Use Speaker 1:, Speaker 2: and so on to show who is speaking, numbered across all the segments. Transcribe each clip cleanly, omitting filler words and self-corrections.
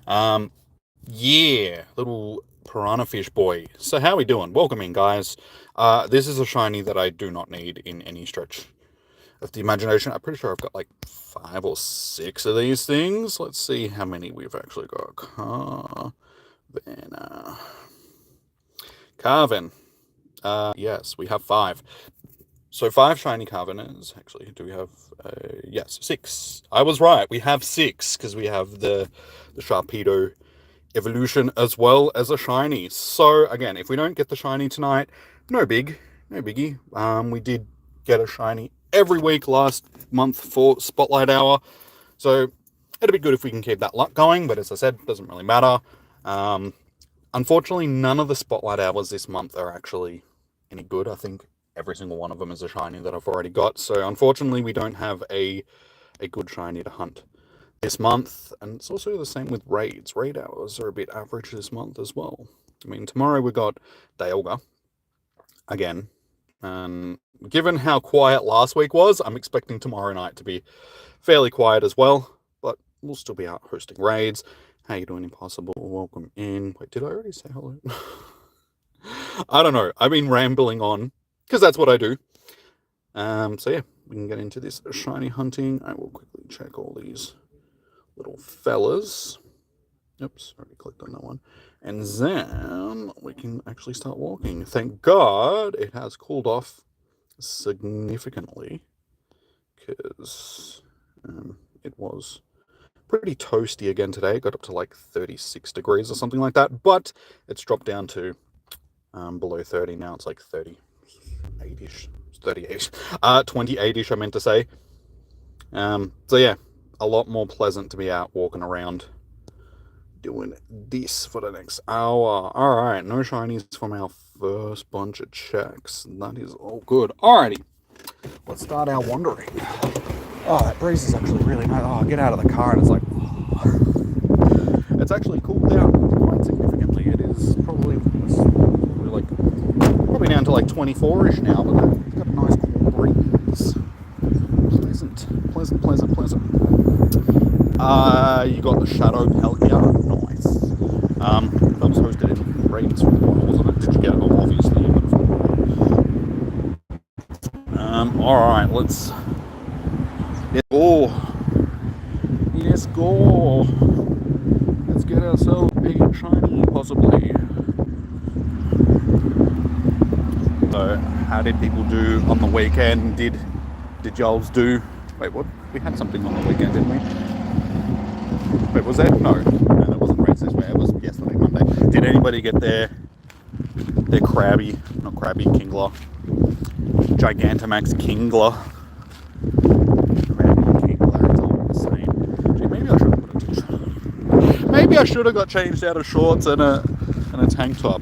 Speaker 1: Yeah, little piranha fish boy. So how we doing? Welcome in, guys. This is a shiny that I do not need in any stretch of the imagination. I'm pretty sure I've got like 5 or 6 of these things. Let's see how many we've actually got. Carvin. Yes, we have 5. So 5 shiny Carvanhas. Actually, do we have? Yes, 6. I was right. We have 6 because we have the Sharpedo evolution as well as a shiny. So again, if we don't get the shiny tonight, no biggie. We did get a shiny every week last month for Spotlight Hour, so it'd be good if we can keep that luck going. But as I said, doesn't really matter. Unfortunately, none of the Spotlight Hours this month are actually any good. I think every single one of them is a shiny that I've already got. So unfortunately, we don't have a good shiny to hunt this month, and it's also the same with raids. Raid hours are a bit average this month as well. I mean, tomorrow we got Dialga again, and given how quiet last week was, I'm expecting tomorrow night to be fairly quiet as well, but we'll still be out hosting raids. How you doing, Impossible? Welcome in. Wait, did I already say hello? I don't know. I've been rambling on because that's what I do. So yeah, we can get into this shiny hunting. I will quickly check all these little fellas. Oops, already clicked on that one. And then we can actually start walking. Thank God it has cooled off significantly, because it was pretty toasty again today. It got up to like 36 degrees or something like that, but it's dropped down to below 30 now. It's like 38ish. 38, 28ish I meant to say. So yeah, a lot more pleasant to be out walking around doing this for the next hour. Alright, no shinies from our first bunch of checks. That is all good. Alrighty, let's start our wandering. Oh, that breeze is actually really nice. Oh, I get out of the car and it's like, oh. It's actually cooled down quite significantly. It is probably down to like 24ish now, but it's got a nice cool breeze. Pleasant. You got the Shadow Pelkia. Nice. That was hosted in raids for a while, wasn't it? Did you get it? Oh, obviously you would have. Alright, let's go. Let's go. Let's get ourselves big and shiny, possibly. So, how did people do on the weekend? Did y'all do? Wait, what? We had something on the weekend, didn't we? Wait, was that? No, that wasn't racist. It was yesterday, Monday. Did anybody get their Krabby, not Krabby, Kingler, Gigantamax Kingler? Kingler, it's all the same. Gee, maybe I should have got changed out of shorts and a tank top.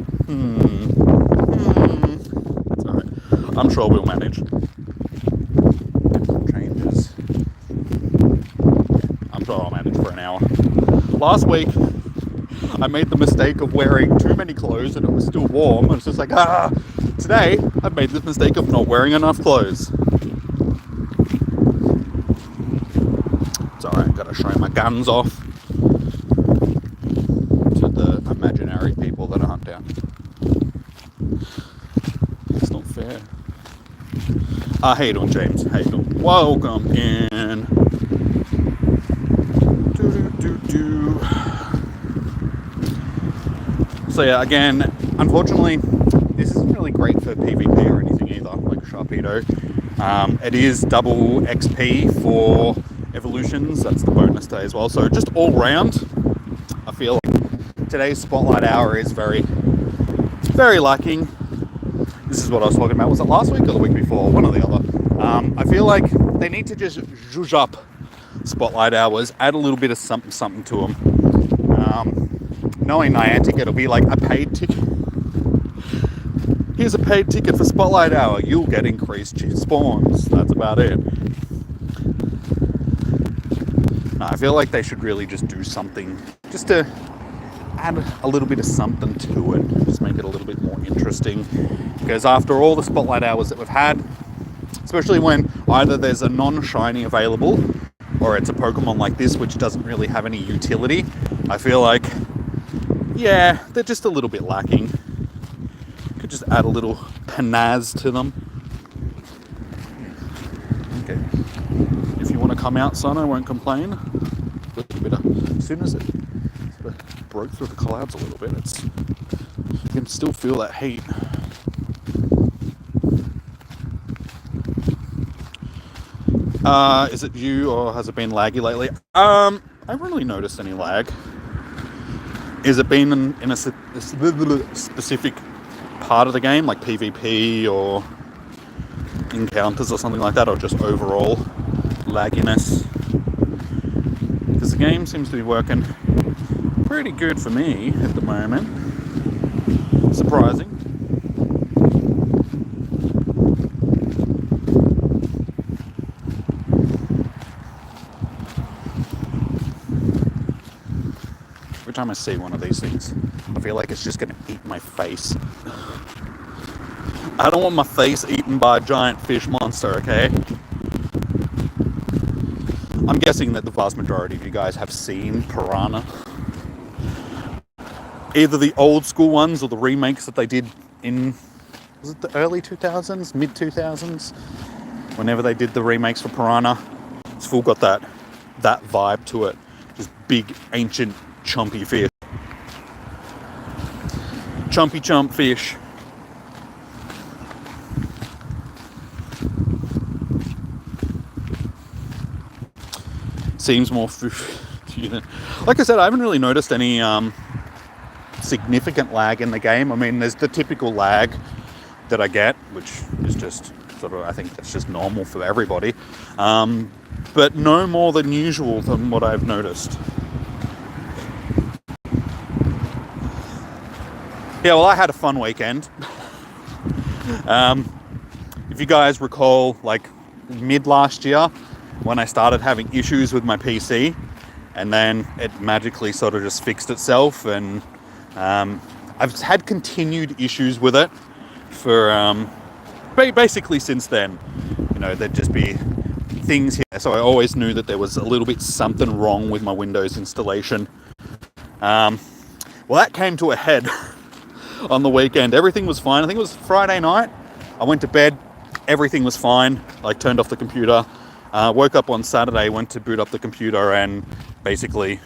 Speaker 1: It's alright. I'm sure we'll manage. Changes. I'm sure I'll manage for an hour. Last week, I made the mistake of wearing too many clothes and it was still warm. And it's just like, Today, I've made the mistake of not wearing enough clothes. It's alright, gotta show my guns off to the imaginary people that aren't down. It's not fair. How you doing, James? How you doing? Welcome in. So yeah, again, unfortunately, this isn't really great for PvP or anything either, like Sharpedo. It is double XP for evolutions. That's the bonus day as well. So just all round, I feel like today's Spotlight Hour is very lacking. This is what I was talking about. Was it last week or the week before? One or the other. I feel like they need to just zhuzh up Spotlight Hours, add a little bit of something to them. Knowing Niantic, it'll be like a paid ticket. Here's a paid ticket for Spotlight Hour. You'll get increased spawns. That's about it. I feel like they should really just do something just to add a little bit of something to it. Just make it a little bit more interesting. Because after all the Spotlight Hours that we've had, especially when either there's a non-shiny available or it's a Pokemon like this which doesn't really have any utility, I feel like, yeah, they're just a little bit lacking. Could just add a little panazz to them. Okay. If you want to come out, son, I won't complain. As soon as it sort of broke through the clouds a little bit, you can still feel that heat. Is it you, or has it been laggy lately? I haven't really noticed any lag. Is it been in a specific part of the game, like PvP or encounters or something like that, or just overall lagginess? Because the game seems to be working pretty good for me at the moment. Surprising. Every time I see one of these things, I feel like it's just going to eat my face. I don't want my face eaten by a giant fish monster, okay? I'm guessing that the vast majority of you guys have seen Piranha. Either the old school ones or the remakes that they did in, was it the early 2000s, mid 2000s? Whenever they did the remakes for Piranha, it's full got that vibe to it. Just big, ancient, chumpy fish. Chumpy chump fish. Seems more like I said, I haven't really noticed any significant lag in the game. I mean, there's the typical lag that I get, which is just sort of, I think that's just normal for everybody, but no more than usual than what I've noticed. Yeah, well, I had a fun weekend. If you guys recall, like mid last year, when I started having issues with my PC, and then it magically sort of just fixed itself, and I've had continued issues with it for basically since then. You know, there'd just be things here, so I always knew that there was a little bit something wrong with my Windows installation. Well, that came to a head on the weekend. Everything was fine. I think it was Friday night. I went to bed, everything was fine. I turned off the computer. Woke up on Saturday, went to boot up the computer, and basically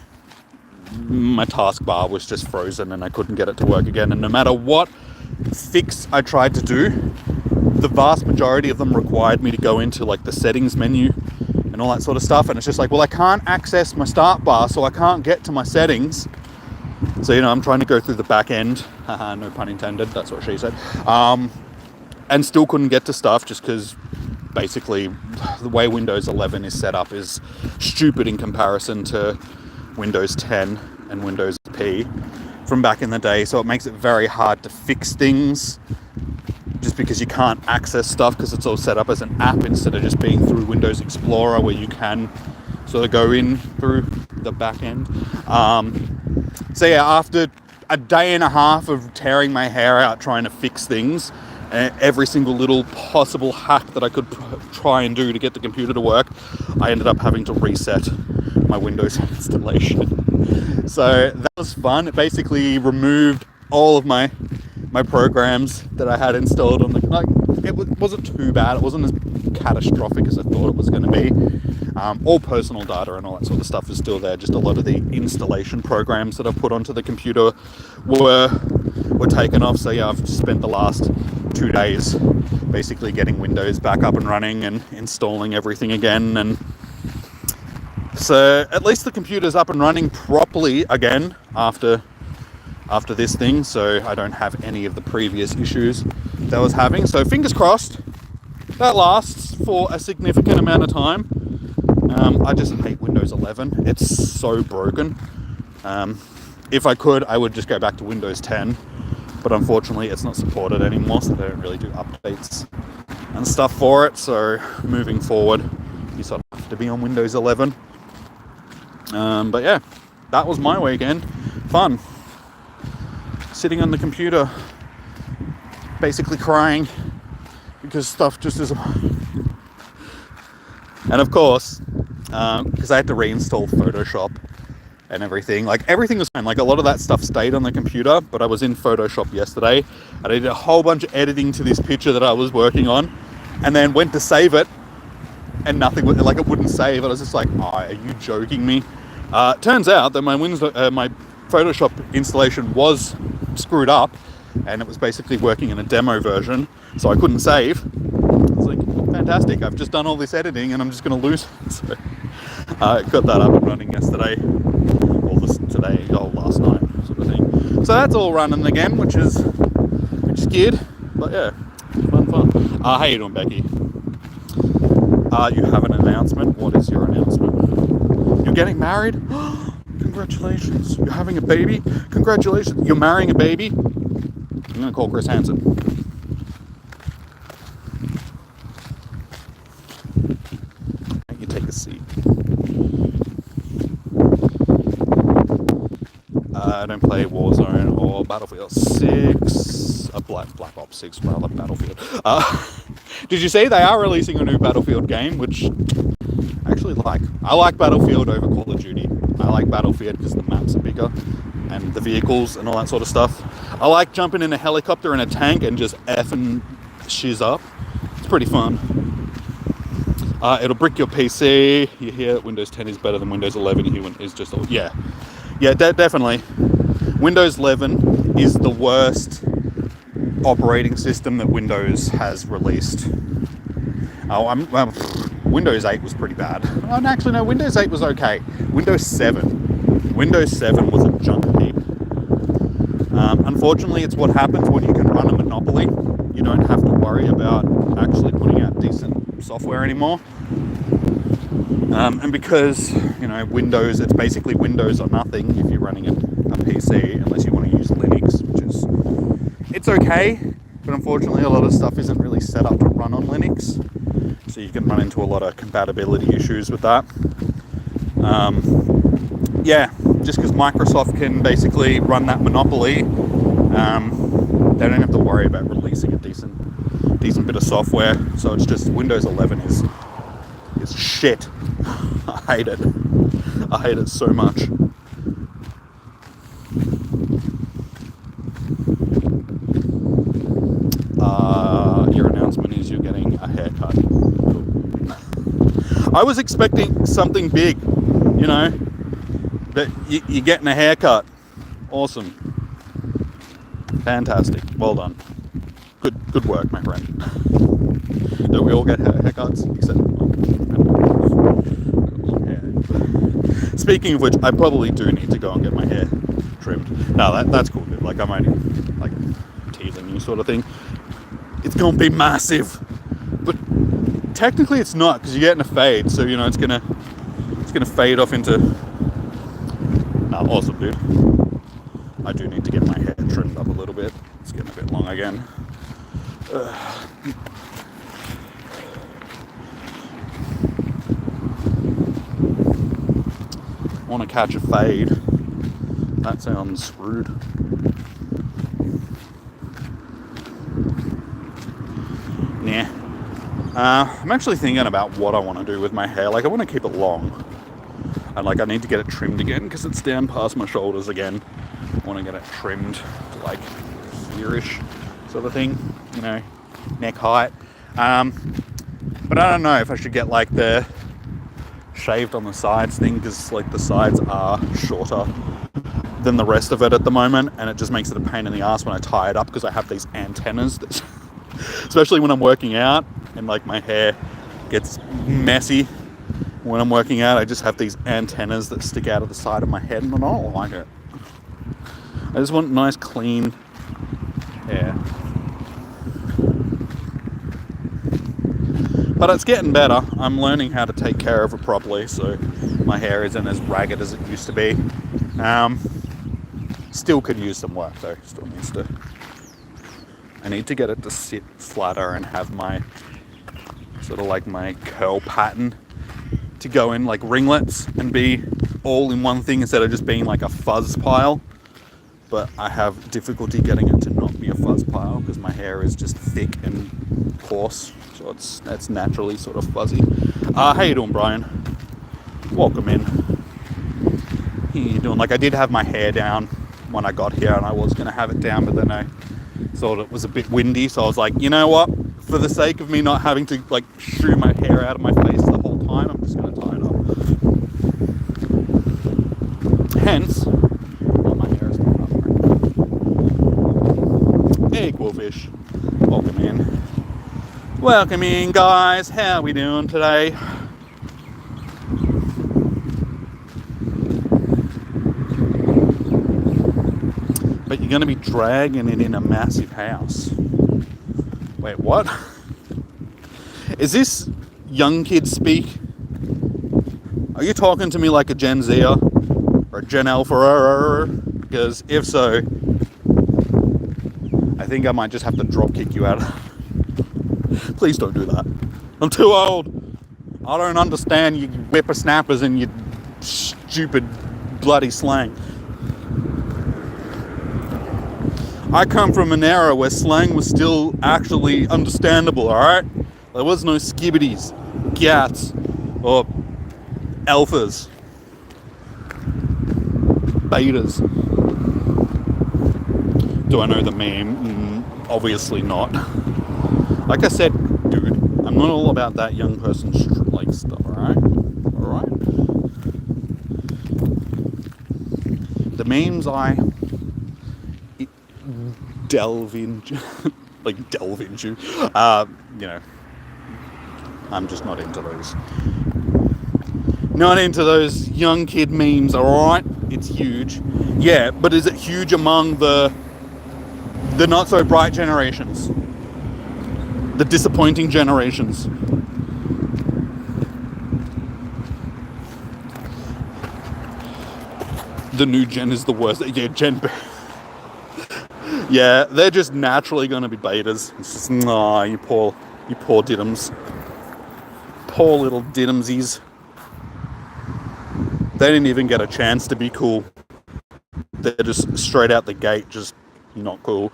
Speaker 1: my taskbar was just frozen and I couldn't get it to work again. And no matter what fix I tried to do, the vast majority of them required me to go into like the settings menu and all that sort of stuff. And it's just like, well, I can't access my start bar, so I can't get to my settings. So, you know, I'm trying to go through the back end. No pun intended, that's what she said. And still couldn't get to stuff just because basically the way Windows 11 is set up is stupid in comparison to Windows 10 and Windows P from back in the day. So it makes it very hard to fix things just because you can't access stuff because it's all set up as an app instead of just being through Windows Explorer, where you can sort of go in through the back end. So yeah, after a day and a half of tearing my hair out trying to fix things, every single little possible hack that I could try and do to get the computer to work, I ended up having to reset my Windows installation. So that was fun. It basically removed all of my programs that I had installed on the, like, it wasn't too bad. It wasn't as catastrophic as I thought it was going to be. All personal data and all that sort of stuff is still there. Just a lot of the installation programs that I've put onto the computer were taken off. So yeah, I've spent the last 2 days basically getting Windows back up and running and installing everything again. And so at least the computer's up and running properly again after this thing, so I don't have any of the previous issues that I was having. So fingers crossed that lasts for a significant amount of time. I just hate Windows 11. It's so broken. If I could, I would just go back to Windows 10, but unfortunately it's not supported anymore, so they don't really do updates and stuff for it. So moving forward, you sort of have to be on Windows 11. But yeah, that was my weekend. Fun. Sitting on the computer, basically crying because stuff just isn't. And of course, because I had to reinstall Photoshop and everything. Like, everything was fine. Like, a lot of that stuff stayed on the computer, but I was in Photoshop yesterday, and I did a whole bunch of editing to this picture that I was working on, and then went to save it, and nothing, like, it wouldn't save. I was just like, oh, are you joking me? Turns out that my Photoshop installation was screwed up, and it was basically working in a demo version, so I couldn't save. I was like, fantastic, I've just done all this editing and I'm just going to lose it. So I got that up and running yesterday, or today, or last night, sort of thing. So that's all running again, which is good, but yeah, fun. How you doing, Becky? You have an announcement. What is your announcement? You're getting married? Congratulations. You're having a baby? Congratulations. You're marrying a baby? I'm going to call Chris Hansen. You take a seat. I don't play Warzone or Battlefield 6. Black Ops 6, rather, Battlefield. Did you see they are releasing a new Battlefield game, which I actually like. I like Battlefield over Call of Duty. I like Battlefield because the maps are bigger and the vehicles and all that sort of stuff. I like jumping in a helicopter and a tank and just effing shiz up. It's pretty fun. It'll brick your PC. You hear that Windows 10 is better than Windows 11. Is just yeah, definitely. Windows 11 is the worst operating system that Windows has released. Windows 8 was pretty bad. Oh, actually, no, Windows 8 was okay. Windows 7 was a junk heap. Unfortunately, it's what happens when you can run a monopoly. You don't have to worry about actually putting out decent software anymore. And because, Windows, it's basically Windows or nothing if you're running a PC, unless you want to use Linux, which is, it's okay, but unfortunately a lot of stuff isn't really set up to run on Linux. So you can run into a lot of compatibility issues with that. Just because Microsoft can basically run that monopoly, they don't have to worry about releasing a decent bit of software. So it's just Windows 11 is shit. I hate it. I hate it so much. Your announcement is you're getting a haircut. I was expecting something big, that you're getting a haircut. Awesome. Fantastic. Well done. Good work, my friend. Don't we all get haircuts? Except long hair. Speaking of which, I probably do need to go and get my hair trimmed. No, that's cool, dude. Like, I'm only teasing you, sort of thing. It's gonna be massive, but technically it's not, because you're getting a fade, so it's gonna fade off into. Awesome, dude. I do need to get my hair trimmed up a little bit. It's getting a bit long again. Want to catch a fade? That sounds rude. Yeah. I'm actually thinking about what I want to do with my hair. Like, I want to keep it long. And, I need to get it trimmed again because it's down past my shoulders again. I want to get it trimmed to, here-ish sort of thing. Neck height. But I don't know if I should get, the shaved on the sides thing, because, the sides are shorter than the rest of it at the moment. And it just makes it a pain in the ass when I tie it up, because I have these antennas that... Especially when I'm working out and my hair gets messy when I'm working out. I just have these antennas that stick out of the side of my head, and I don't like it. I just want nice, clean hair. But it's getting better. I'm learning how to take care of it properly, so my hair isn't as ragged as it used to be. Still could use some work though. Still needs to. I need to get it to sit flatter and have my sort of my curl pattern to go in ringlets and be all in one thing instead of just being a fuzz pile. But I have difficulty getting it to not be a fuzz pile because my hair is just thick and coarse, so it's naturally sort of fuzzy. How you doing, Brian? Welcome in. How you doing? Like, I did have my hair down when I got here, and I was going to have it down, but then I thought it was a bit windy, so I was like, you know what? For the sake of me not having to, like, shoo my hair out of my face the whole time, I'm just going to tie it up. Hence, well, my hair is not up. Hey, Quillfish. Welcome in. Welcome in, guys. How are we doing today? But you're going to be dragging it in a massive house. Wait, what? Is this young kid speak? Are you talking to me like a Gen Zer or a Gen Alpha? Because if so, I think I might just have to drop kick you out. Please don't do that. I'm too old. I don't understand you whippersnappers and your stupid bloody slang. I come from an era where slang was still actually understandable, alright? There was no skibbities, gats, or alphas, betas. Do I know the meme? Obviously not. Like I said, dude, I'm not all about that young person like stuff, alright? Alright? The memes I delve into, you know, I'm just not into those. Not into those young kid memes, alright? It's huge. Yeah, but is it huge among the not so bright generations? The disappointing generations? The new gen is the worst. Yeah, Gen B. Yeah, they're just naturally going to be betas. It's just, nah, you poor diddums. Poor little diddumsies. They didn't even get a chance to be cool. They're just straight out the gate, just not cool.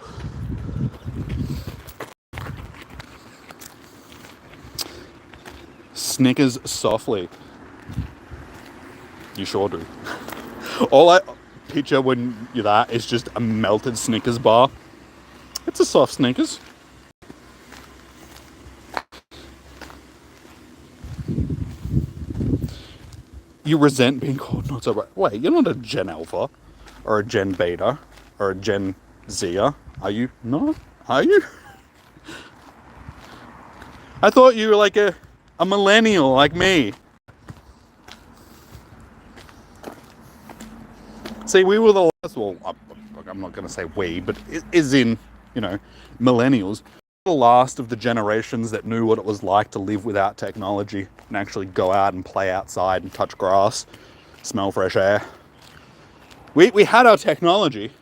Speaker 1: Snickers softly. You sure do. All I picture when you're that is just a melted Snickers bar. It's a soft Snickers. You resent being called not so bright. Wait, you're not a Gen Alpha or a Gen Beta or a Gen Z, are you? No? Are you? I thought you were like a millennial like me. See, we were the last, well, I'm not going to say we, but it is in, you know, millennials. The last of the generations that knew what it was like to live without technology and actually go out and play outside and touch grass, smell fresh air. We had our technology,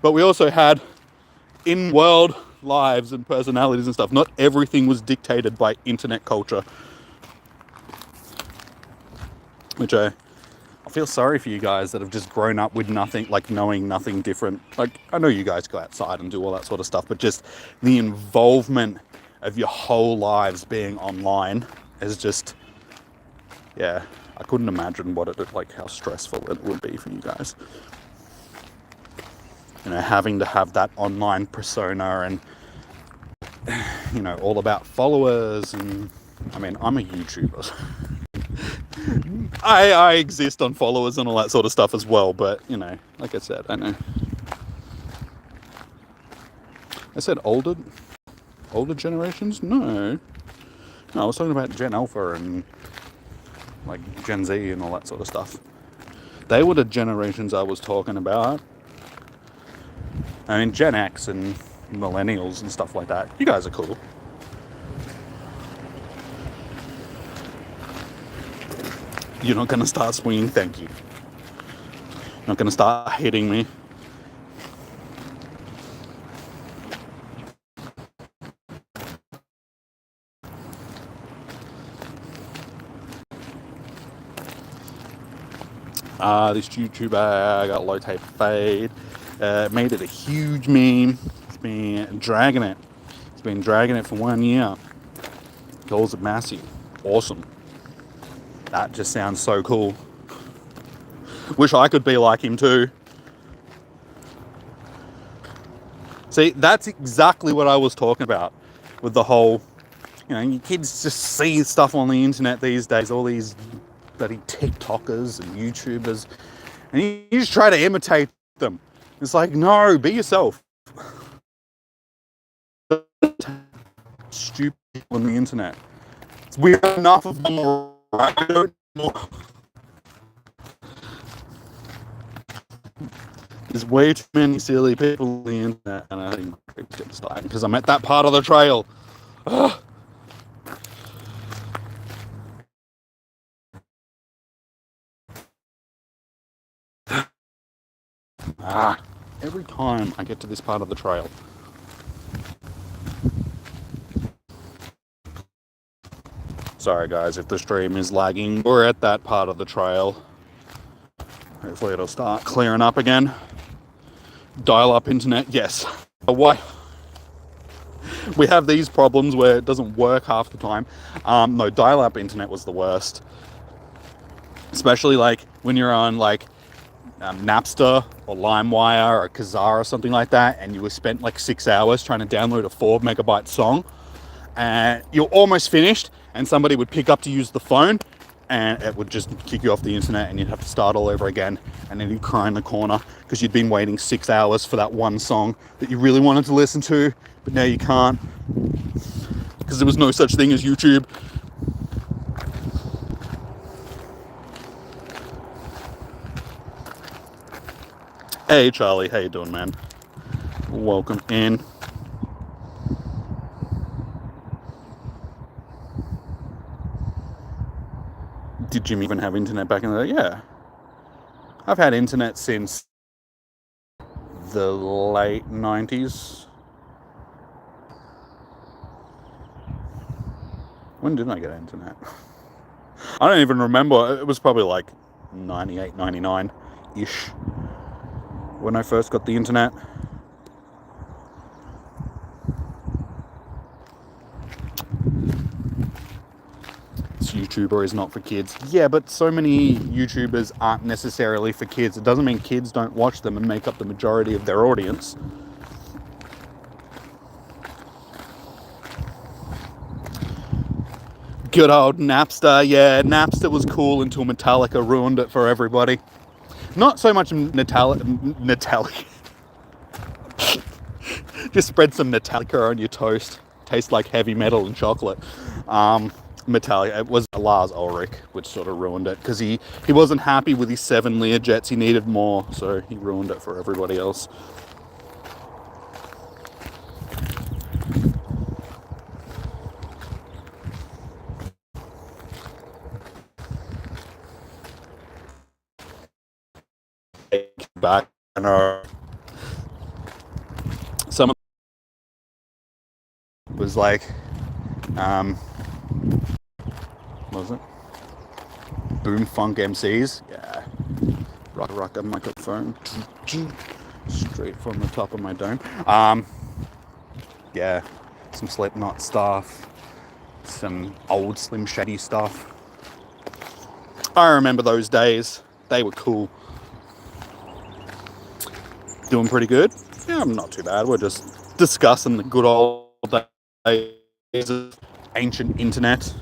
Speaker 1: but we also had in-world lives and personalities and stuff. Not everything was dictated by internet culture. Which I feel sorry for you guys that have just grown up with nothing, like knowing nothing different. Like, I know you guys go outside and do all that sort of stuff, but just the involvement of your whole lives being online is just, yeah, I couldn't imagine what it, like, how stressful it would be for you guys. You know, having to have that online persona and, you know, all about followers and, I mean, I'm a YouTuber. I exist on followers and all that sort of stuff as well, but, you know, like I said, I know. I said older generations? No, I was talking about Gen Alpha and, like, Gen Z and all that sort of stuff. They were the generations I was talking about. I mean, Gen X and millennials and stuff like that. You guys are cool. You're not going to start swinging, thank you. You're not going to start hitting me. This YouTuber got low tape fade. Made it a huge meme. It's been dragging it. It's been dragging it for 1 year. Calls it massive. Awesome. That just sounds so cool. Wish I could be like him too. See, that's exactly what I was talking about with the whole, you kids just see stuff on the internet these days, all these bloody TikTokers and YouTubers, and you just try to imitate them. It's like, no, be yourself. Stupid people on the internet. We have enough of them already. There's way too many silly people on the internet, and I think it's getting started because I'm at that part of the trail. Ugh. Every time I get to this part of the trail. Sorry guys if the stream is lagging. We're at that part of the trail. Hopefully it'll start clearing up again. Dial-up internet, yes. Why? We have these problems where it doesn't work half the time. No, dial-up internet was the worst. Especially like when you're on like Napster or LimeWire or Kazaa or something like that, and you were spent like 6 hours trying to download a 4 megabyte song, and you're almost finished, and somebody would pick up to use the phone, and it would just kick you off the internet, and you'd have to start all over again, and then you'd cry in the corner because you'd been waiting 6 hours for that one song that you really wanted to listen to, but now you can't because there was no such thing as YouTube. Hey Charlie, how you doing, man? Welcome in. Did Jim even have internet back in the day? Yeah. I've had internet since the late 90s. When did I get internet? I don't even remember. It was probably like 98, 99-ish when I first got the internet. This YouTuber is not for kids. Yeah, but so many YouTubers aren't necessarily for kids. It doesn't mean kids don't watch them and make up the majority of their audience. Good old Napster. Yeah, Napster was cool until Metallica ruined it for everybody. Not so much Metallica. Just spread some Metallica on your toast. Tastes like heavy metal and chocolate. Metallica. It was Lars Ulrich which sort of ruined it because he wasn't happy with his 7 Learjets. He needed more, so he ruined it for everybody else. Back and someone was like, what was it? Boom Funk MCs, yeah. Rock a microphone, straight from the top of my dome. Yeah, some Slipknot stuff, some old Slim Shady stuff. I remember those days. They were cool. Doing pretty good? Yeah, I'm not too bad. We're just discussing the good old days of ancient internet.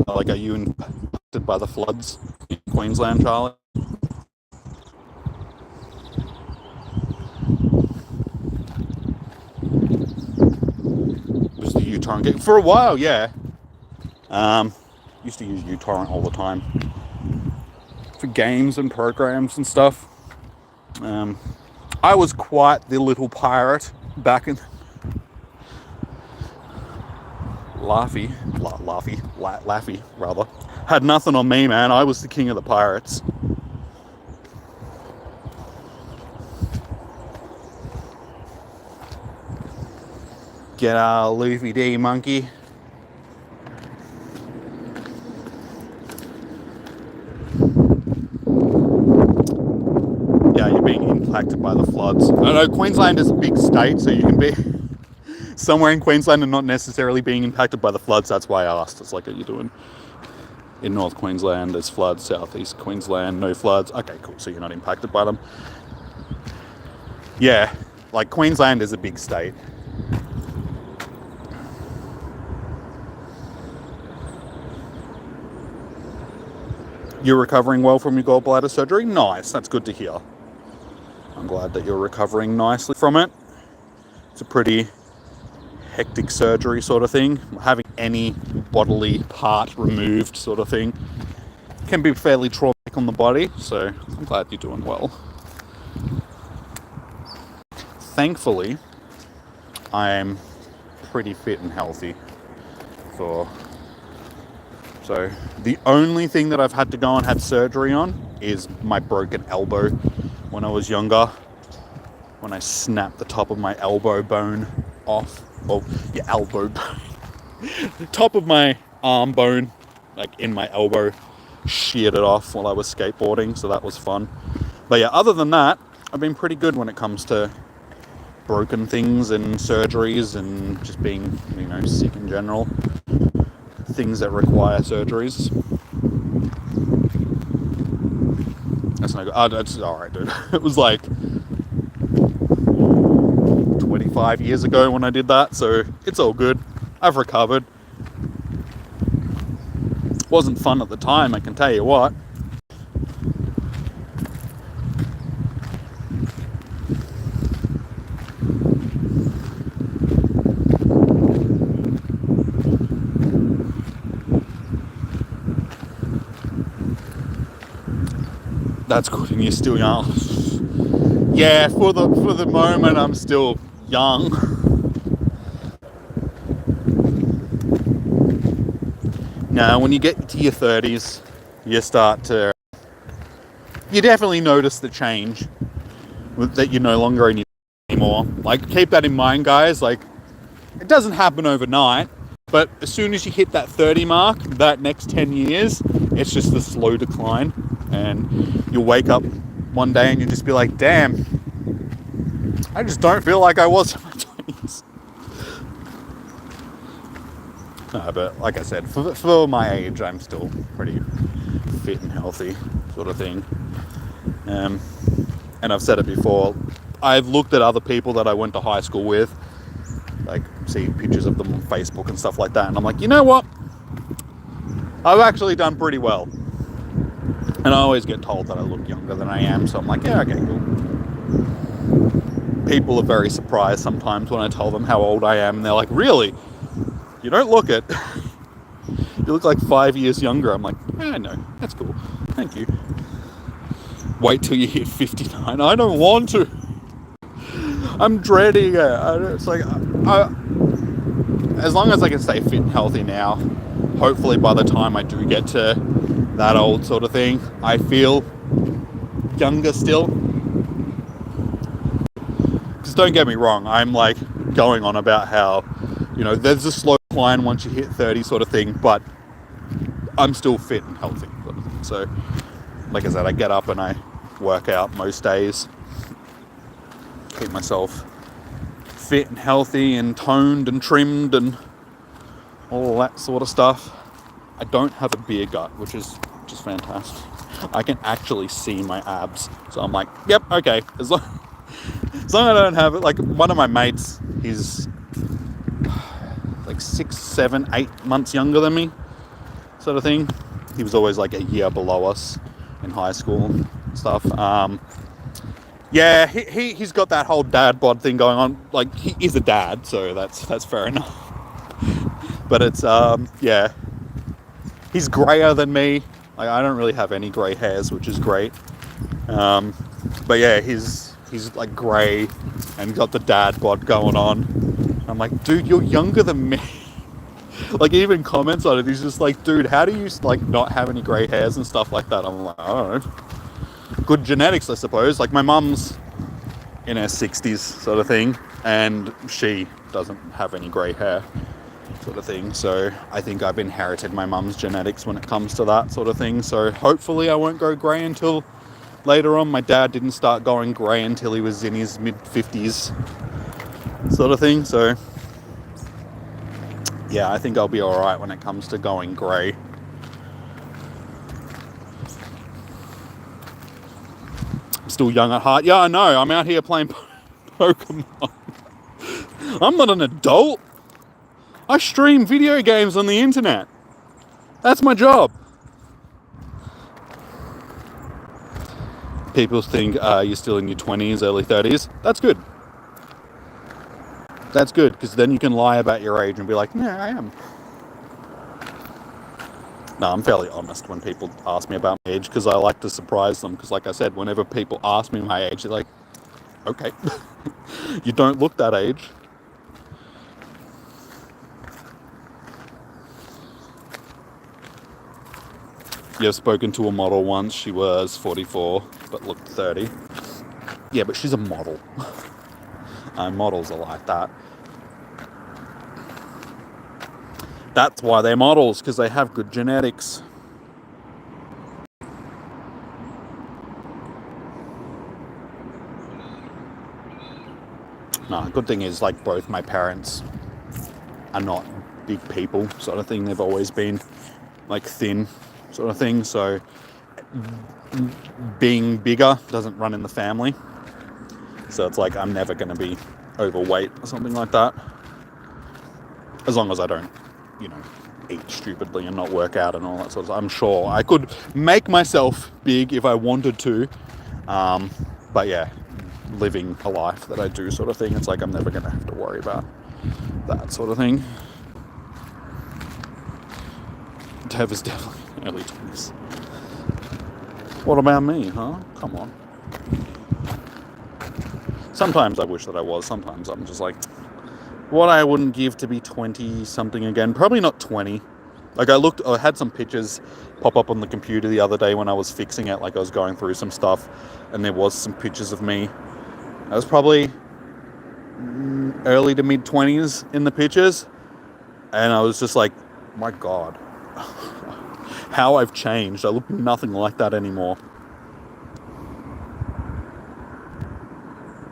Speaker 1: Like, are you impacted by the floods in Queensland, Charlie? Was the uTorrent game? For a while, yeah. Used to use uTorrent all the time for games and programs and stuff. I was quite the little pirate back in Laffy rather. Had nothing on me, man. I was the king of the pirates. Get our Luffy D, monkey. Yeah, you're being impacted by the floods. I know Queensland is a big state, so you can be somewhere in Queensland and not necessarily being impacted by the floods. That's why I asked. It's like, are you doing in North Queensland? There's floods. Southeast Queensland, no floods. Okay, cool. So you're not impacted by them. Yeah, like Queensland is a big state. You're recovering well from your gallbladder surgery? Nice, that's good to hear. I'm glad that you're recovering nicely from it. It's a pretty hectic surgery sort of thing. Having any bodily part removed sort of thing can be fairly traumatic on the body, so I'm glad you're doing well. Thankfully, I'm pretty fit and healthy. So the only thing that I've had to go and have surgery on is my broken elbow when I was younger. When I snapped the top of my elbow bone off. Well, your elbow bone. The top of my arm bone, like in my elbow, sheared it off while I was skateboarding, so that was fun. But yeah, other than that, I've been pretty good when it comes to broken things and surgeries and just being, sick in general. Things that require surgeries. That's no good. Oh, that's alright, dude. It was like 25 years ago when I did that, so it's all good. I've recovered. Wasn't fun at the time, I can tell you what. That's good, and you're still young. Yeah, for the moment, I'm still young. Now, when you get to your 30s, you definitely notice the change that you're no longer in your anymore. Like, keep that in mind, guys. Like, it doesn't happen overnight, but as soon as you hit that 30 mark, that next 10 years, it's just a slow decline. And you'll wake up one day and you'll just be like, damn, I just don't feel like I was in my 20s. No, but like I said, for my age, I'm still pretty fit and healthy sort of thing. And I've said it before, I've looked at other people that I went to high school with, like see pictures of them on Facebook and stuff like that, and I'm like, you know what? I've actually done pretty well. And I always get told that I look younger than I am, so I'm like, yeah, okay, cool. People are very surprised sometimes when I tell them how old I am, and they're like, really? You don't look it. You look like 5 years younger. I'm like, yeah, no, that's cool. Thank you. Wait till you hit 59. I don't want to. I'm dreading it. It's like, as long as I can stay fit and healthy now, hopefully by the time I do get to that old sort of thing, I feel younger still. Because don't get me wrong, I'm like going on about how, there's a slow decline once you hit 30 sort of thing, but I'm still fit and healthy sort of thing. So, like I said, I get up and I work out most days, keep myself fit and healthy and toned and trimmed and all that sort of stuff. I don't have a beer gut, which is just fantastic. I can actually see my abs, so I'm like, yep, okay. As long as I don't have it, like one of my mates, he's like 6, 7, 8 months younger than me, sort of thing. He was always like a year below us in high school and stuff. Yeah, he's got that whole dad bod thing going on. Like, he is a dad, so that's fair enough. But it's yeah, he's grayer than me. Like, I don't really have any grey hairs, which is great. But yeah, he's like grey and got the dad bod going on. I'm like, dude, you're younger than me. Like, he even comments on it. He's just like, dude, how do you like not have any grey hairs and stuff like that? I'm like, I don't know. Good genetics, I suppose. Like, my mum's in her 60s sort of thing, and she doesn't have any grey hair sort of thing. So I think I've inherited my mum's genetics when it comes to that sort of thing. So hopefully I won't go grey until later on. My dad didn't start going grey until he was in his mid-50s sort of thing. So yeah, I think I'll be alright when it comes to going grey. I'm still young at heart. Yeah, I know. I'm out here playing Pokemon. I'm not an adult. I stream video games on the internet. That's my job. People think you're still in your 20s, early 30s. That's good. That's good, because then you can lie about your age and be like, yeah, I am. No, I'm fairly honest when people ask me about my age, because I like to surprise them. Because like I said, whenever people ask me my age, they're like, okay, you don't look that age. Yeah, I've spoken to a model once. She was 44, but looked 30. Yeah, but she's a model. Models are like that. That's why they're models, because they have good genetics. No, good thing is, like, both my parents are not big people, sort of thing. They've always been, like, thin, sort of thing. So being bigger doesn't run in the family. So it's like I'm never going to be overweight or something like that. As long as I don't, you know, eat stupidly and not work out and all that sort of stuff. I'm sure I could make myself big if I wanted to. But yeah, living a life that I do sort of thing, it's like I'm never going to have to worry about that sort of thing. Dev is definitely early 20s. What about me, huh? Come on. Sometimes I wish that I was. Sometimes I'm just like, what I wouldn't give to be 20 something again. Probably not 20. Like I had some pictures pop up on the computer the other day when I was fixing it. Like I was going through some stuff and there was some pictures of me. I was probably early to mid 20s in the pictures. And I was just like, my God, how I've changed. I look nothing like that anymore.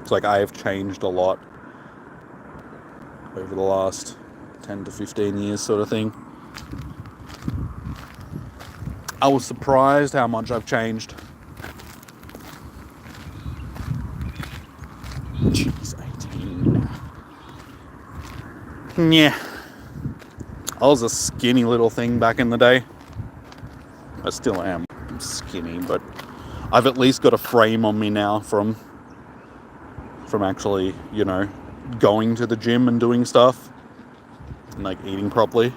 Speaker 1: It's like I have changed a lot over the last 10 to 15 years sort of thing. I was surprised how much I've changed. Jeez, 18. Yeah. I was a skinny little thing back in the day. I still am skinny, but I've at least got a frame on me now from actually, you know, going to the gym and doing stuff and like eating properly.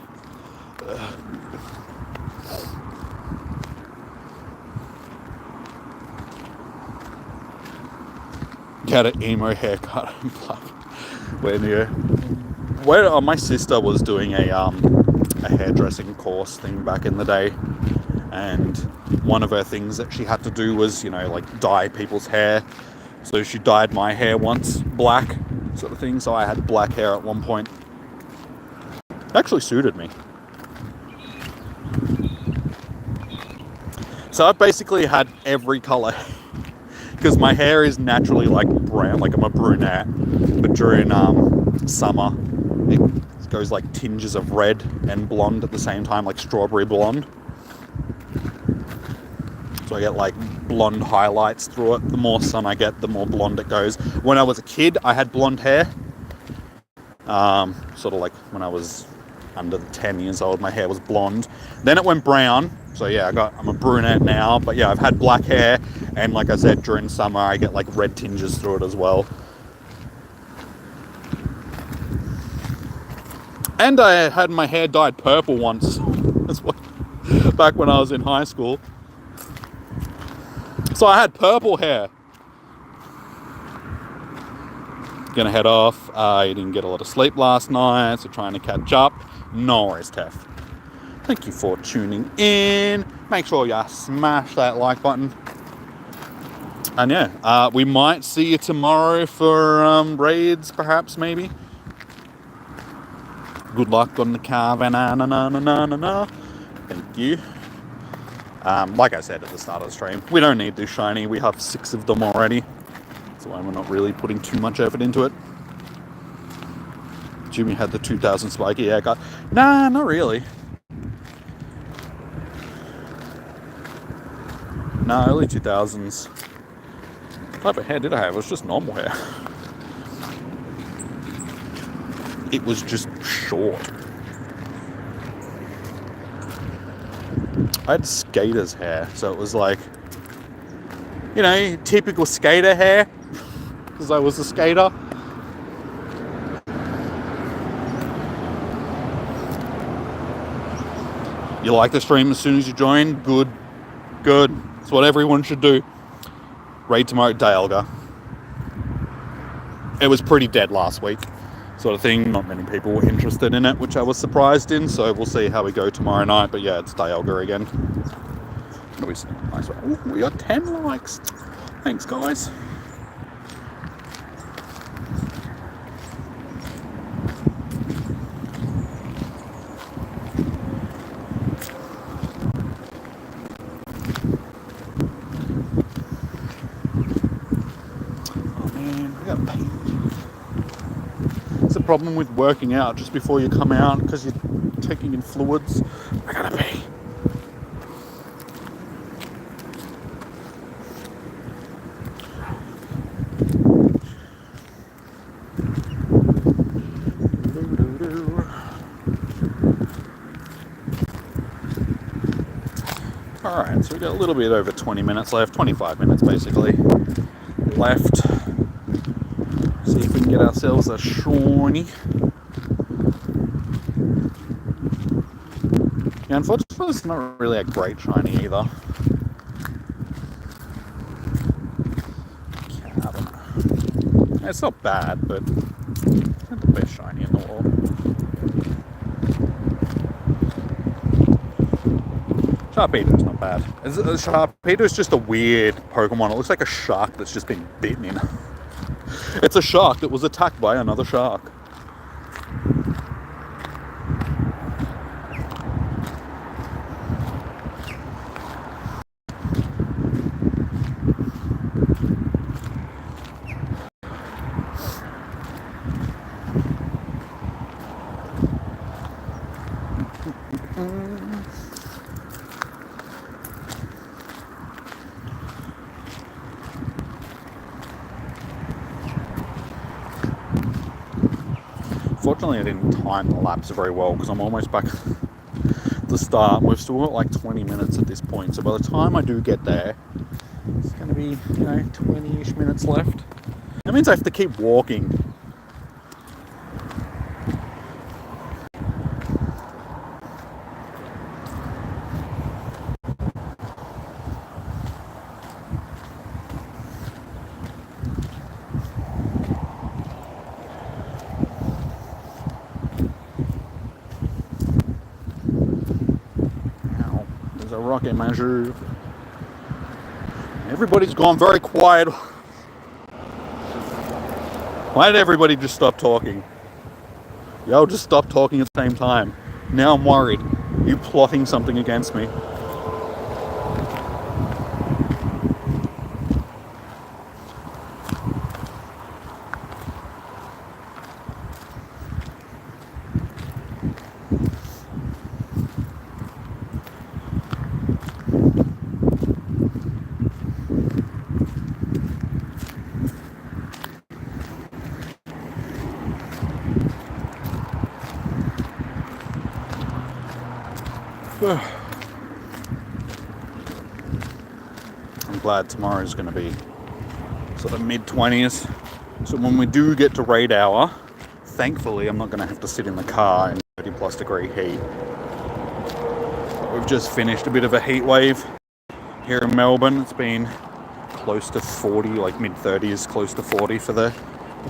Speaker 1: Got an emo haircut. My sister was doing a hairdressing course thing back in the day, and one of her things that she had to do was, you know, like dye people's hair. So she dyed my hair once black, sort of thing. So I had black hair at one point. It actually suited me. So I've basically had every color because my hair is naturally like brown, like I'm a brunette, but during summer it goes like tinges of red and blonde at the same time, like strawberry blonde. So I get like blonde highlights through it. The more sun I get, the more blonde it goes. When I was a kid, I had blonde hair. Sort of like when I was under 10 years old, my hair was blonde. Then it went brown. So yeah, I'm a brunette now. But yeah, I've had black hair. And like I said, during summer, I get like red tinges through it as well. And I had my hair dyed purple once as well, back when I was in high school. So I had purple hair. Gonna head off. I didn't get a lot of sleep last night, so trying to catch up. No worries, Tef. Thank you for tuning in. Make sure you smash that like button. And yeah, we might see you tomorrow for raids, perhaps, maybe. Good luck on the Carvanha. Thank you. Like I said at the start of the stream, we don't need this shiny. We have 6 of them already. That's why we're not really putting too much effort into it. Jimmy had the 2000 spiky haircut. Nah, not really. Nah, early 2000s. What type of hair did I have? It was just normal hair. It was just short. I had skater's hair, so it was like, you know, typical skater hair, because I was a skater. You like the stream as soon as you join? Good. Good. It's what everyone should do. Raid tomorrow at Dialga. It was pretty dead last week, sort of thing. Not many people were interested in it, which I was surprised in, so we'll see how we go tomorrow night. But yeah, it's Dialga again. Nice. Ooh, we got 10 likes. Thanks, guys. Problem with working out just before you come out because you're taking in fluids. I gotta pee. Alright, so we got a little bit over 20 minutes left, 25 minutes basically left. See if we can get ourselves a shiny. Yeah, unfortunately it's not really a great shiny either. I don't know. It's not bad, but it's not the best shiny in the world. Sharpedo's not bad. Sharpedo's just a weird Pokemon. It looks like a shark that's just been bitten in. It's a shark that was attacked by another shark. Fortunately, I didn't time the laps very well because I'm almost back at the start. We've still got like 20 minutes at this point, so by the time I do get there, it's going to be, you know, 20-ish minutes left. That means I have to keep walking. Rocket measure. Everybody's gone very quiet. Why did everybody just stop talking? Y'all just stop talking at the same time. Now I'm worried. Are you plotting something against me? I'm glad tomorrow's going to be sort of mid-20s. So when we do get to raid hour, thankfully I'm not going to have to sit in the car in 30+ degree heat. But we've just finished a bit of a heat wave here in Melbourne. It's been close to 40, like mid-30s, close to 40 for the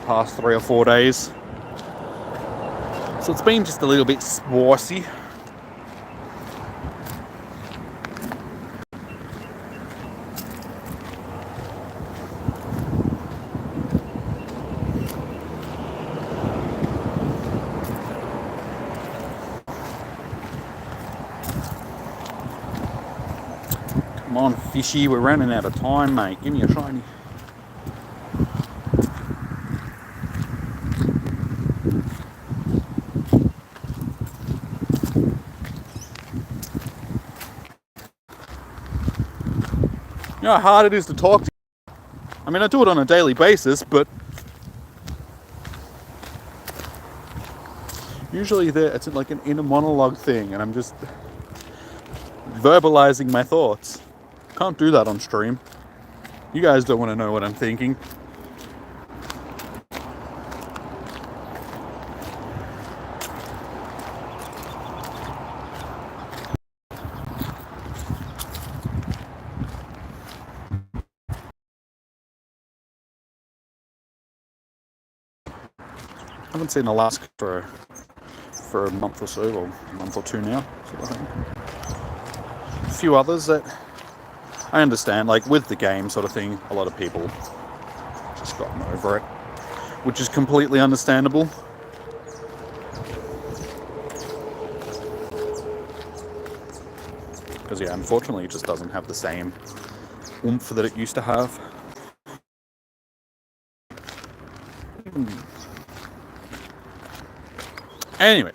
Speaker 1: past 3 or 4 days. So it's been just a little bit spicy. Come on, fishy, we're running out of time, mate. Give me a shiny. You know how hard it is to talk to you? I mean, I do it on a daily basis, but usually it's like an inner monologue thing, and I'm just verbalizing my thoughts. Can't do that on stream. You guys don't want to know what I'm thinking. I haven't seen Alaska for a month or so, or a month or two now, sort of thing. A few others that I understand, like with the game sort of thing, a lot of people just gotten over it, which is completely understandable. Because yeah, unfortunately it just doesn't have the same oomph that it used to have. Anyway,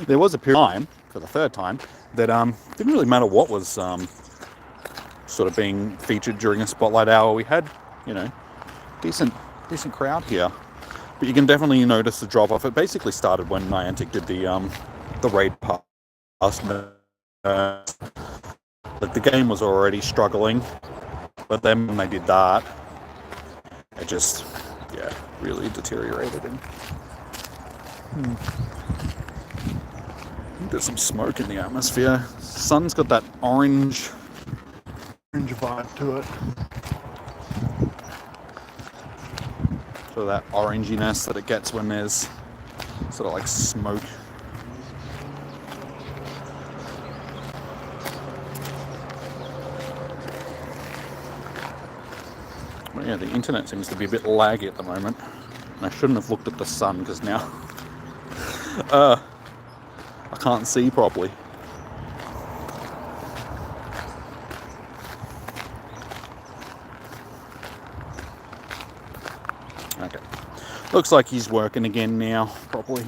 Speaker 1: there was a period of time, for the third time, that didn't really matter what was sort of being featured during a Spotlight Hour. We had, you know, decent crowd here, but you can definitely notice the drop off. It basically started when Niantic did the raid pass. Like the game was already struggling, but then when they did that, it just really deteriorated. There's some smoke in the atmosphere. Sun's got that orange vibe to it. So that oranginess that it gets when there's sort of like smoke. But yeah, the internet seems to be a bit laggy at the moment. And I shouldn't have looked at the sun because now I can't see properly. Okay. Looks like he's working again now, properly.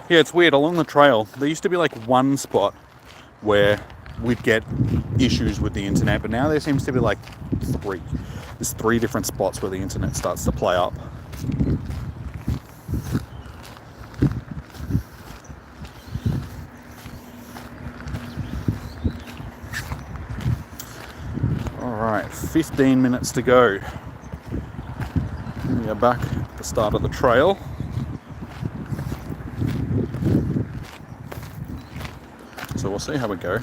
Speaker 1: Yeah, it's weird. Along the trail, there used to be like one spot where we'd get issues with the internet, but now there seems to be like three. There's 3 different spots where the internet starts to play up. Alright, 15 minutes to go. We are back at the start of the trail. So we'll see how we go.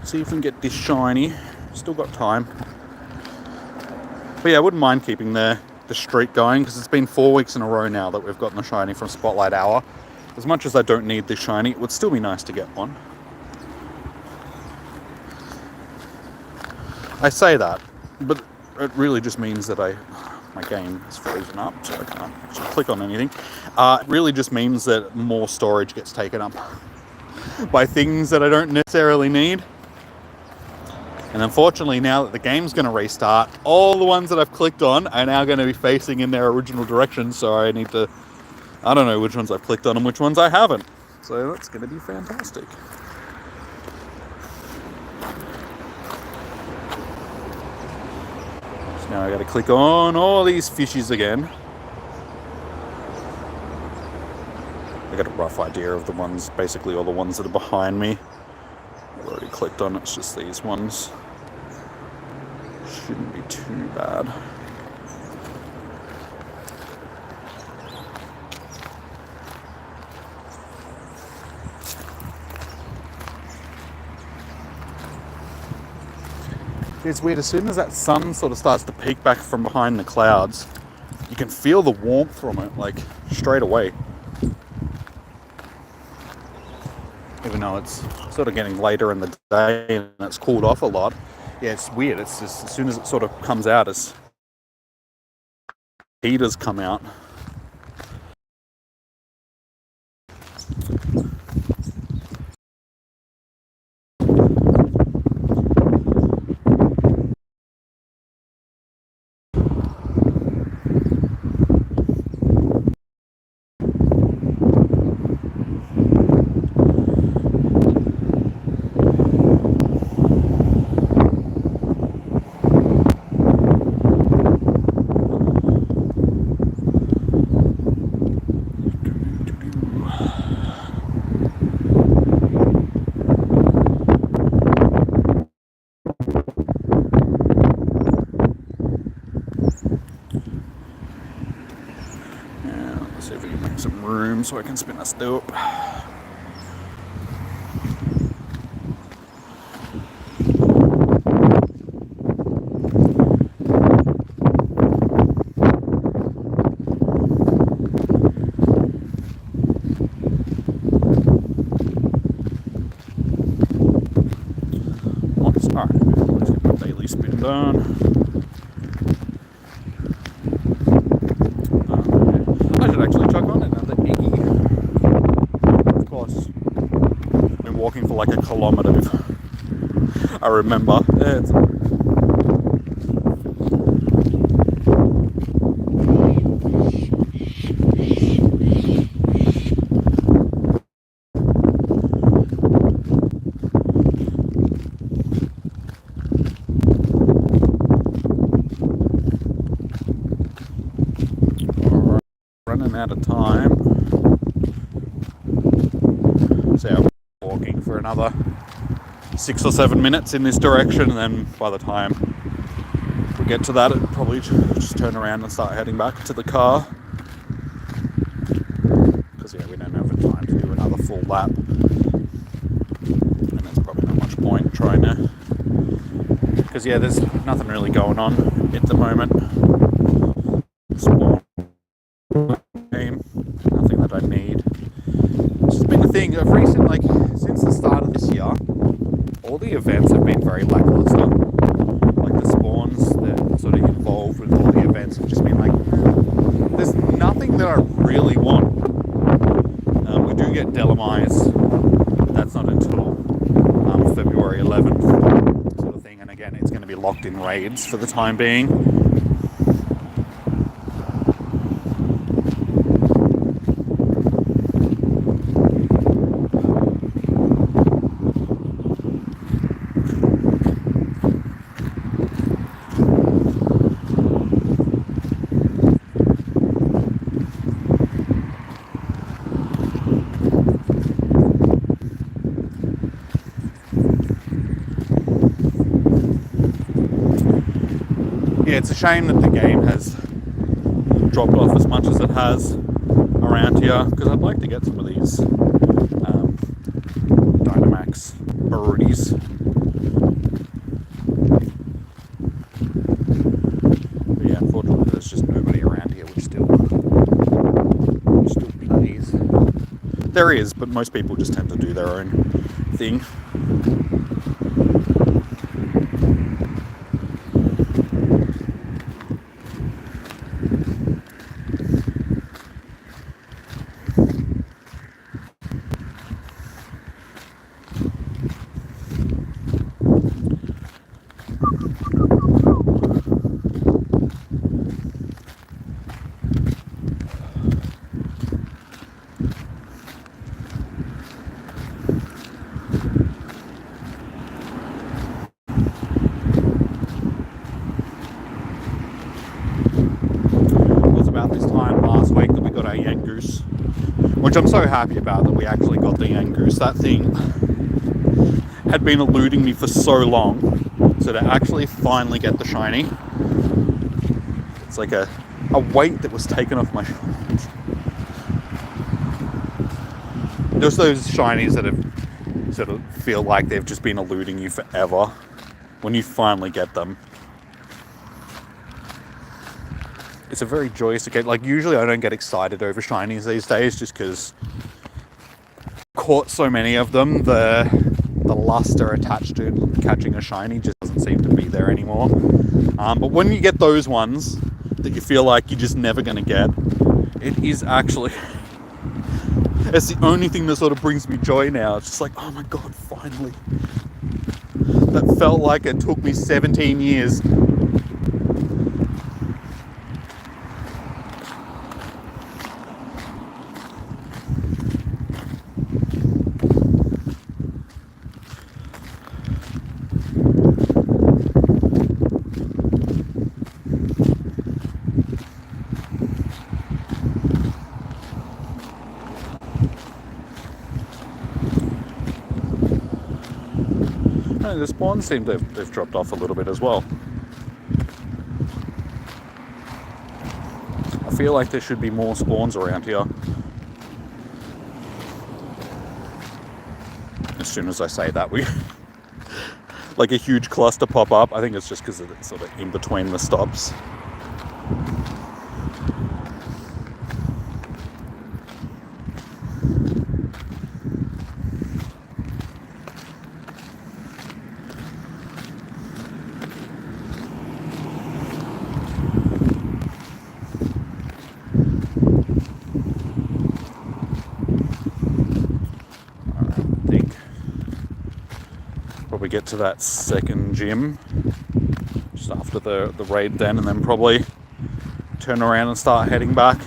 Speaker 1: See if we can get this shiny. Still got time. But yeah, I wouldn't mind keeping the streak going, because it's been 4 weeks in a row now that we've gotten a shiny from Spotlight Hour. As much as I don't need this shiny, it would still be nice to get one. I say that, but it really just means that my game is frozen up, so I can't actually click on anything. It really just means that more storage gets taken up by things that I don't necessarily need. And unfortunately, now that the game's going to restart, all the ones that I've clicked on are now going to be facing in their original direction, so I need to... I don't know which ones I've clicked on and which ones I haven't. So that's going to be fantastic. So now I got to click on all these fishies again. I got a rough idea of the ones, basically all the ones that are behind me. I've already clicked on, it's just these ones. Shouldn't be too bad. It's weird, as soon as that sun sort of starts to peek back from behind the clouds, you can feel the warmth from it, like, straight away. Even though it's sort of getting later in the day and it's cooled off a lot. Yeah, it's weird. It's just as soon as it sort of comes out, as heaters come out. so I can spin a stoop. Alright, let's get my daily spin done. I should actually chuck on another Iggy. Of course. Been walking for like a kilometre. I remember. It's running out of time. So I'm walking for another 6 or 7 minutes in this direction, and then by the time we get to that, it'll probably just turn around and start heading back to the car. Because yeah, we don't have the time to do another full lap. And there's probably not much point trying to... Because yeah, there's nothing really going on at the moment. Spawn game, nothing that I need. It's just been a thing of recent, like since the start of this year, all the events have been very lackluster. Like the spawns that sort of involved with all the events have just been like, there's nothing that I really want. We do get Delamise, but that's not until February 11th sort of thing, and again it's going to be locked in raids for the time being. Yeah, it's a shame that the game has dropped off as much as it has around here, because I'd like to get some of these Dynamax birdies. But yeah, unfortunately there's just nobody around here which still plays. There is, but most people just tend to do their own thing. Which I'm so happy about that we actually got the Yangoose. That thing had been eluding me for so long, so to actually finally get the shiny, it's like a weight that was taken off my shoulders. There's those shinies that have sort of feel like they've just been eluding you forever. When you finally get them, it's a very joyous occasion. Like usually I don't get excited over shinies these days, just because I've caught so many of them. The luster attached to catching a shiny just doesn't seem to be there anymore. But when you get those ones that you feel like you're just never going to get, it is actually... it's the only thing that sort of brings me joy now. It's just like, oh my god, finally. That felt like it took me 17 years. The spawns seem to have dropped off a little bit as well. I feel like there should be more spawns around here. soon as I say that, we like a huge cluster pop up. I think it's just because it's sort of in between the stops. Probably get to that second gym just after the raid then, and then probably turn around and start heading back.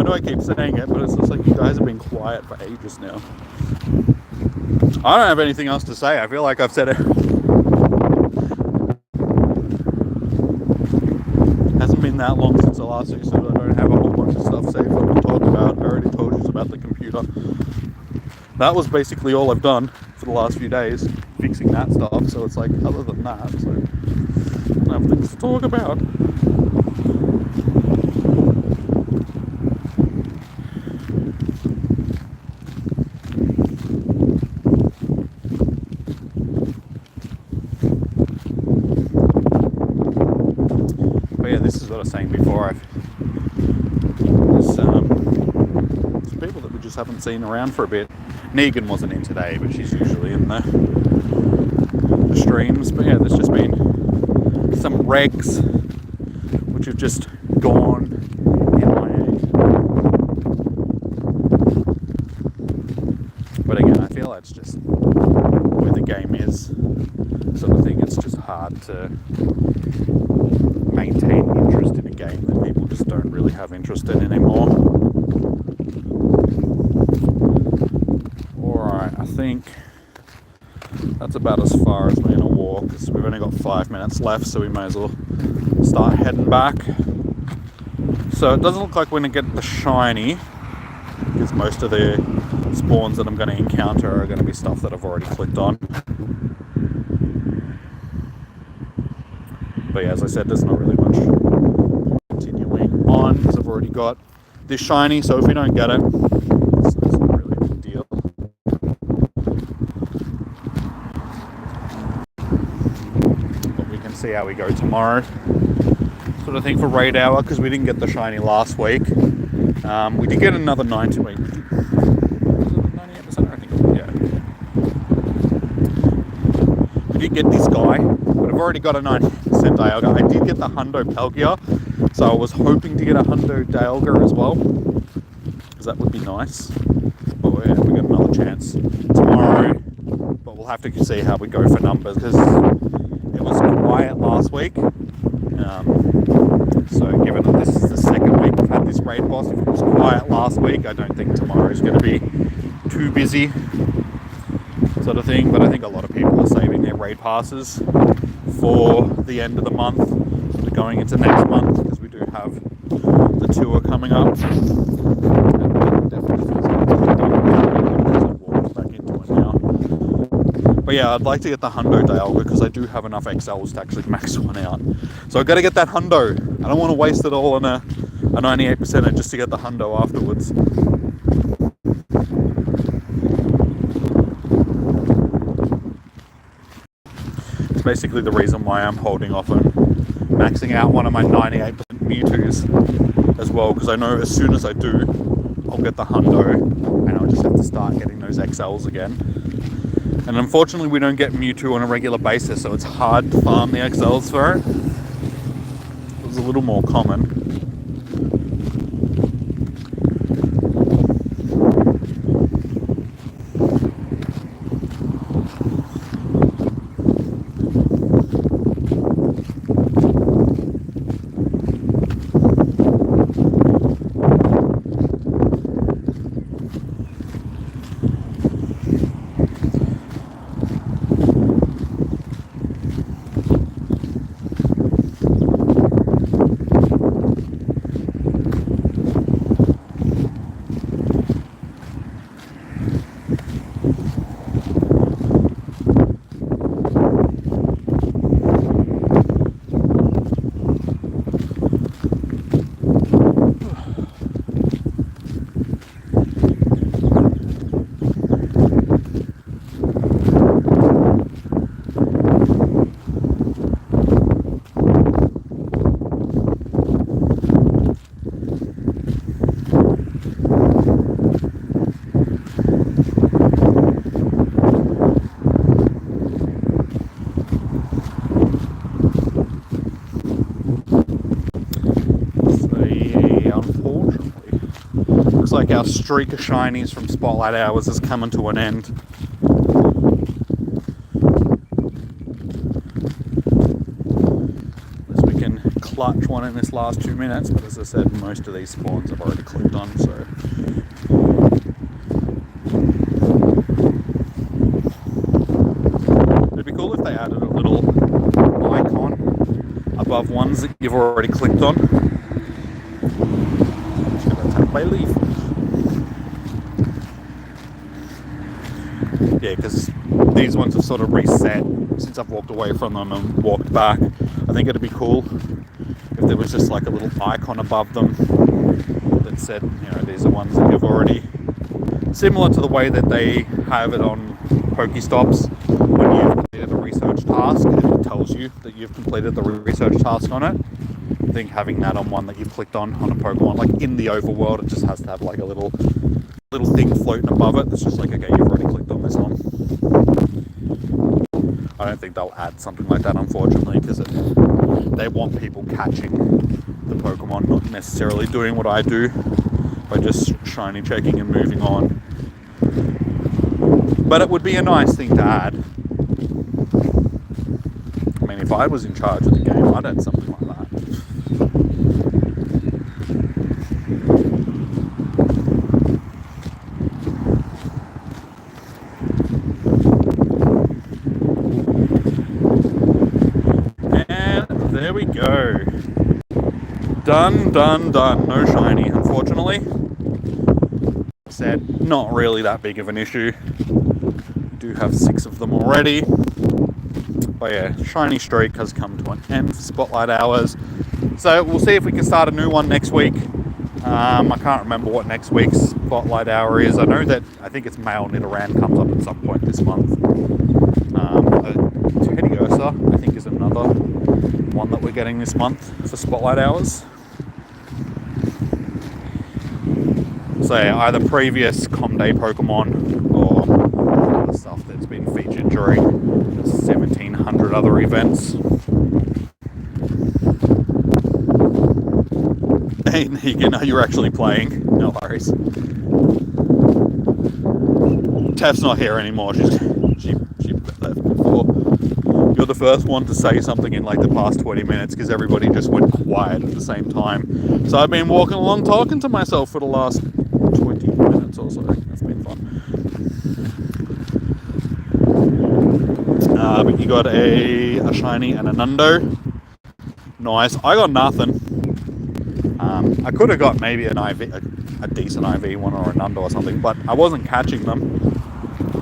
Speaker 1: I keep saying it, but it's just like you guys have been quiet for ages now. I don't have anything else to say. I feel like I've said it. Hasn't been that long since the last episode. I don't have a whole bunch of stuff saved up to talk about. I already told you about the computer. That was basically all I've done for the last few days, fixing that stuff. So it's like, other than that, so I don't have things to talk about. This is what I was saying before. There's people that we just haven't seen around for a bit. Negan wasn't in today, but she's usually in the streams. But yeah, there's just been some regs which have just gone MIA. But again, I feel it's just where the game is sort of thing. It's just hard to maintain interest in a game that people just don't really have interest in anymore. Alright, I think that's about as far as we're going to walk, because we've only got 5 minutes left, so we may as well start heading back. So it doesn't look like we're going to get the shiny, because most of the spawns that I'm going to encounter are going to be stuff that I've already clicked on. But yeah, as I said, there's not really much continuing on because I've already got this shiny, so if we don't get it, it's not really a big deal. But we can see how we go tomorrow, sort of thing, for raid hour, because we didn't get the shiny last week. We did get another 90. Wait, was it 98%? I think it was, yeah. We did get this guy, but I've already got a 90% Dialga. I did get the Hundo Palkia, so I was hoping to get a Hundo Dialga as well, because that would be nice. But yeah, we got another chance tomorrow, but we'll have to see how we go for numbers, because it was quiet last week. So given that this is the second week we've had this raid boss, if it was quiet last week, I don't think tomorrow's going to be too busy, sort of thing. But I think a lot of people are saving their raid passes for the end of the month, sort of going into next month, because we do have the tour coming up. And definitely feels like it's been done. I'm walking back into it now. But yeah, I'd like to get the Hundo Dialga, because I do have enough XLs to actually max one out. So I've got to get that Hundo. I don't want to waste it all on a 98% just to get the Hundo afterwards. It's basically the reason why I'm holding off on maxing out one of my 98% Mewtwo's as well, because I know as soon as I do, I'll get the hundo, and I'll just have to start getting those XLs again. And unfortunately we don't get Mewtwo on a regular basis, so it's hard to farm the XLs for it. It was a little more common. Like our streak of shinies from Spotlight Hours is coming to an end. Unless we can clutch one in this last 2 minutes, but as I said, most of these spawns I've already clicked on, so. It'd be cool if they added a little icon above ones that you've already clicked on. I'm just gonna tap my leaf. Yeah, because these ones have sort of reset since I've walked away from them and walked back. I think it'd be cool if there was just like a little icon above them that said, you know, these are ones that you've already, similar to the way that they have it on Pokestops when you've completed a research task and it tells you that you've completed the research task on it. I think having that on one that you've clicked on a Pokemon, like in the overworld, it just has to have like a little thing floating above it that's just like, okay, you've already clicked on this one. I don't think they'll add something like that, unfortunately, because they want people catching the Pokemon, not necessarily doing what I do by just shiny checking and moving on. But it would be a nice thing to add. I mean, if I was in charge of the game, I'd add something like that. There we go. Done. No shiny, unfortunately. Said, not really that big of an issue. We do have 6 of them already. But yeah, shiny streak has come to an end for Spotlight Hours. So we'll see if we can start a new one next week. I can't remember what next week's Spotlight Hour is. I know that, I think it's Male Nidoran comes up at some point this month. Teddiursa, I think, is another one that we're getting this month for Spotlight Hours. So yeah, either previous Com Day Pokemon or the stuff that's been featured during 1700 other events. Hey, you know you're actually playing. No worries. Tef's not here anymore. She left before. You're the first one to say something in like the past 20 minutes because everybody just went quiet at the same time. So I've been walking along talking to myself for the last 20 minutes or so. That's been fun. But you got a shiny and a Nundo. Nice. I got nothing. I could have got maybe an IV, a decent IV one or a Nundo or something, but I wasn't catching them.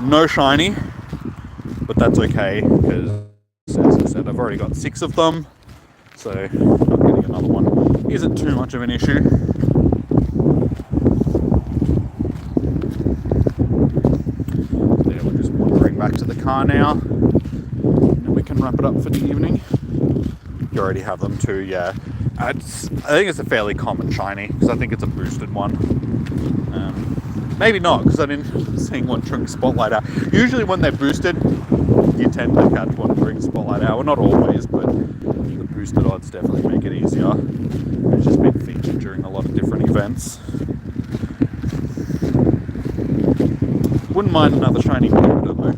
Speaker 1: No shiny, but that's okay because, as I said, I've already got 6 of them, so not getting another one isn't too much of an issue. There, we're just wandering back to the car now, and we can wrap it up for the evening. You already have them too, yeah. I think it's a fairly common shiny, because I think it's a boosted one. Maybe not, because I didn't see one during Spotlight Hour. Usually when they're boosted, you tend to catch one during Spotlight Hour. Not always, but the boosted odds definitely make it easier. It's just been featured during a lot of different events. Wouldn't mind another shiny Jupiter though.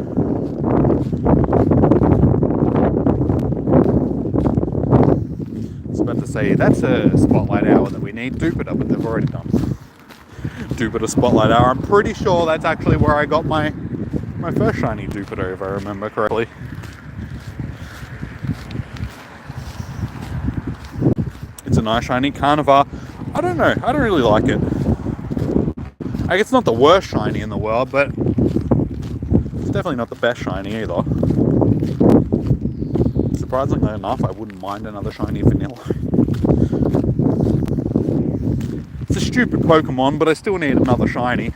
Speaker 1: I was about to say, that's a Spotlight Hour that we need, Jupiter, but they've already done Jupiter Spotlight Hour. I'm pretty sure that's actually where I got my first shiny Jupiter, if I remember correctly. It's a nice shiny. Carnivore, I don't know, I don't really like it. Like, it's not the worst shiny in the world, but it's definitely not the best shiny either. Surprisingly enough, I wouldn't mind another shiny vanilla. It's a stupid Pokemon, but I still need another shiny.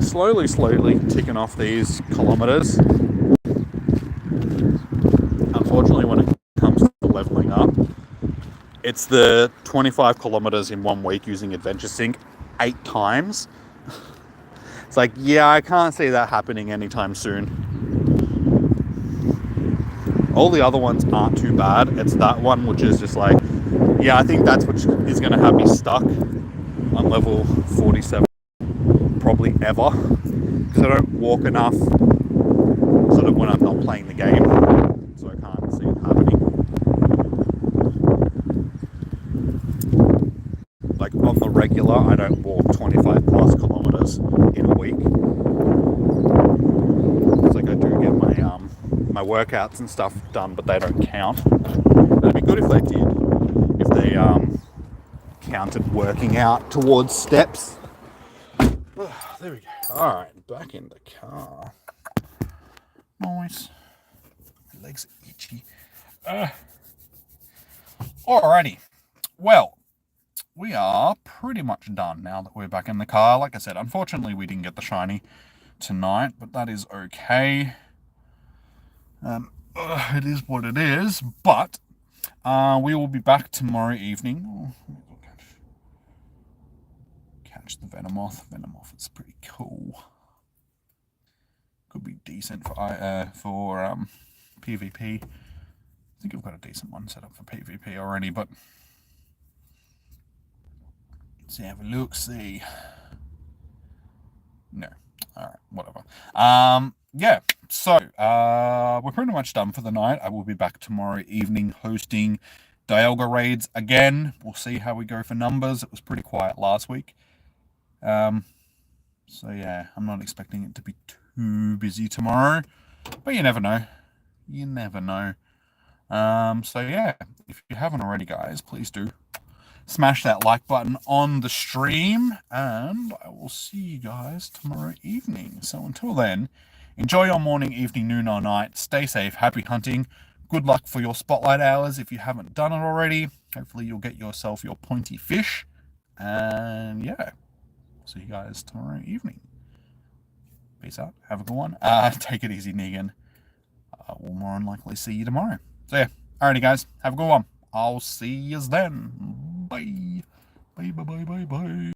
Speaker 1: Slowly ticking off these kilometers. Unfortunately, when it comes to leveling up, it's the 25 kilometers in 1 week using Adventure Sync 8 times. It's like, yeah, I can't see that happening anytime soon. All the other ones aren't too bad. It's that one which is just like, yeah, I think that's what is going to have me stuck on level 47 probably ever, because I don't walk enough sort of when I'm not playing the game, so I can't see it happening. Like on the regular, I don't walk 25 plus kilometers in a week. It's like I do get my workouts and stuff done, but they don't count. It'd be good if they did. If they counted working out towards steps. There we go. Alright, back in the car. Nice. My legs are itchy. Alrighty. Well, we are pretty much done now that we're back in the car. Like I said, unfortunately we didn't get the shiny tonight, but that is okay. It is what it is, but we will be back tomorrow evening. Oh, catch the Venomoth. Venomoth is pretty cool. Could be decent for PvP. I think I've got a decent one set up for PvP already, but let's have a look. See, no, all right, whatever. Yeah. So we're pretty much done for the night. I will be back tomorrow evening hosting Dialga raids again. We'll see how we go for numbers. It was pretty quiet last week. So yeah, I'm not expecting it to be too busy tomorrow, but you never know. You never know. So yeah, if you haven't already, guys, please do smash that like button on the stream, and I will see you guys tomorrow evening. So until then, enjoy your morning, evening, noon, or night. Stay safe. Happy hunting. Good luck for your spotlight hours if you haven't done it already. Hopefully you'll get yourself your pointy fish. And yeah, see you guys tomorrow evening. Peace out. Have a good one. Take it easy, Negan. We'll more than likely see you tomorrow. So yeah, alrighty guys, have a good one. I'll see you then. Bye. Bye, bye, bye, bye, bye.